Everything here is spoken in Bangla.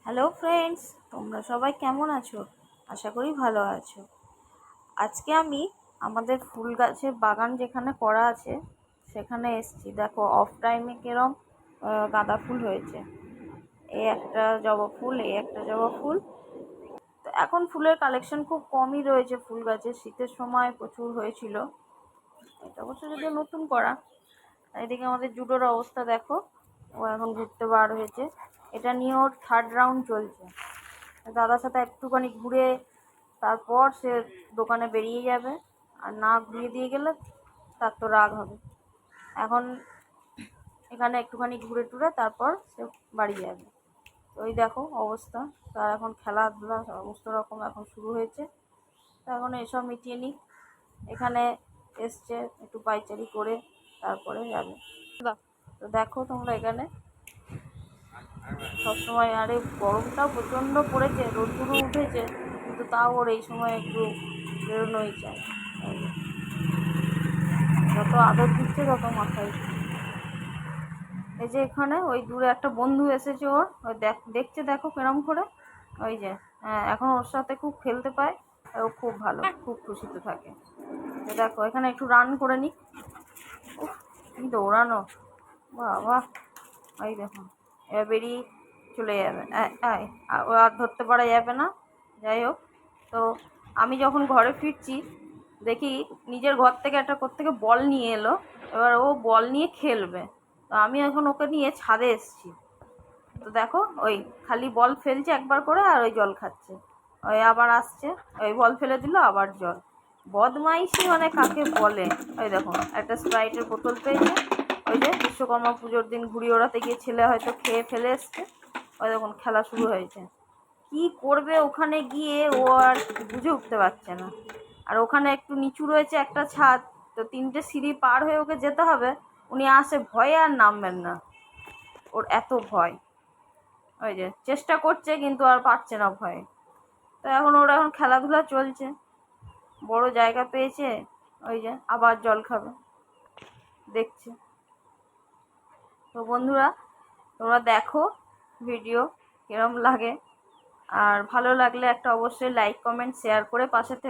হ্যালো ফ্রেন্ডস, তোমরা সবাই কেমন আছো? আশা করি ভালো আছো। আজকে আমি আমাদের ফুল গাছের বাগান যেখানে করা আছে সেখানে এসেছি। দেখো অফ টাইমে কিরম গাঁদা ফুল হয়েছে। এই একটা জবা ফুল, এই একটা জবা ফুল। তো এখন ফুলের কালেকশন খুব কমই রয়েছে ফুল গাছে। শীতের সময় প্রচুর হয়েছিল, এটা অবশ্য যদিও নতুন করা। এদিকে আমাদের জুডোর অবস্থা দেখো, ও এখন ঘুরতে বার হয়েছে। এটা নিয়ে ওর থার্ড রাউন্ড চলছে। দাদার সাথে একটুখানি ঘুরে তারপর সে দোকানে বেরিয়ে যাবে, আর না ঘুরিয়ে দিয়ে গেলে তার তো রাগ হবে। এখন এখানে একটুখানি ঘুরে টুরে তারপর সে বাড়ি যাবে। তো ওই দেখো অবস্থা, তার এখন খেলাধুলা সমস্ত রকম এখন শুরু হয়েছে। তো এখন এসব মিটিয়ে নিই। এখানে এসছে একটু পাইচারি করে তারপরে যাবে। তো দেখো তোমরা এখানে সবসময়, আরে গরমটাও প্রচণ্ড পড়েছে, রোদ্দুরও উঠেছে, কিন্তু তাও ওর এই সময় একটু বেরোনোই চায়। যত আদর দিচ্ছে তত মাথায়। এই যে এখানে ওই দূরে একটা বন্ধু এসেছে ওর, ওই দেখছে দেখো কেরম করে। ওই যে হ্যাঁ, এখন ওর সাথে খুব খেলতে পায়, আর ও খুব ভালো, খুব খুশিতে থাকে। তো দেখো এখানে একটু রান করে নিক। উফ, কি দৌড়ানো বাবা! ওই দেখুন এবার বেরিয়ে চলে যাবে। ও আর ধরতে পারা যাবে না। যাই হোক, তো আমি যখন ঘরে ফিরছি দেখি নিজের ঘর থেকে একটা কোত্থেকে বল নিয়ে এলো। এবার ও বল নিয়ে খেলবে, তো আমি এখন ওকে নিয়ে ছাদে এসেছি। তো দেখো ওই খালি বল ফেলছে একবার করে আর ওই জল খাচ্ছে। ওই আবার আসছে, ওই বল ফেলে দিল আবার জল। বদমাইশি মানে কাকে বলে! ওই দেখো একটা স্প্রাইটের বোতল পেয়েছে। ওই যে বিশ্বকর্মা পুজোর দিন ঘুড়ি ওড়াতে গিয়ে ছেলে হয়তো খেয়ে ফেলে এসছে। ওই দেখুন খেলা শুরু হয়েছে। কি করবে ওখানে গিয়ে ও আর বুঝে উঠতে পারছে না। আর ওখানে একটু নিচু রয়েছে একটা ছাদ, তো 3টে সিঁড়ি পার হয়ে ওকে যেতে হবে। উনি আসে ভয়ে আর নামবেন না, ওর এত ভয়। ওই যে চেষ্টা করছে কিন্তু আর পারছে না ভয়ে। তো এখন খেলাধুলা চলছে, বড় জায়গা পেয়েছে। ওই যে আবার জল খাবে, দেখছে। তো বন্ধুরা, তোমরা দেখো ভিডিও কিরম লাগে, আর ভালো লাগলে একটা অবশ্যই লাইক কমেন্ট শেয়ার করে পাশে থেকো।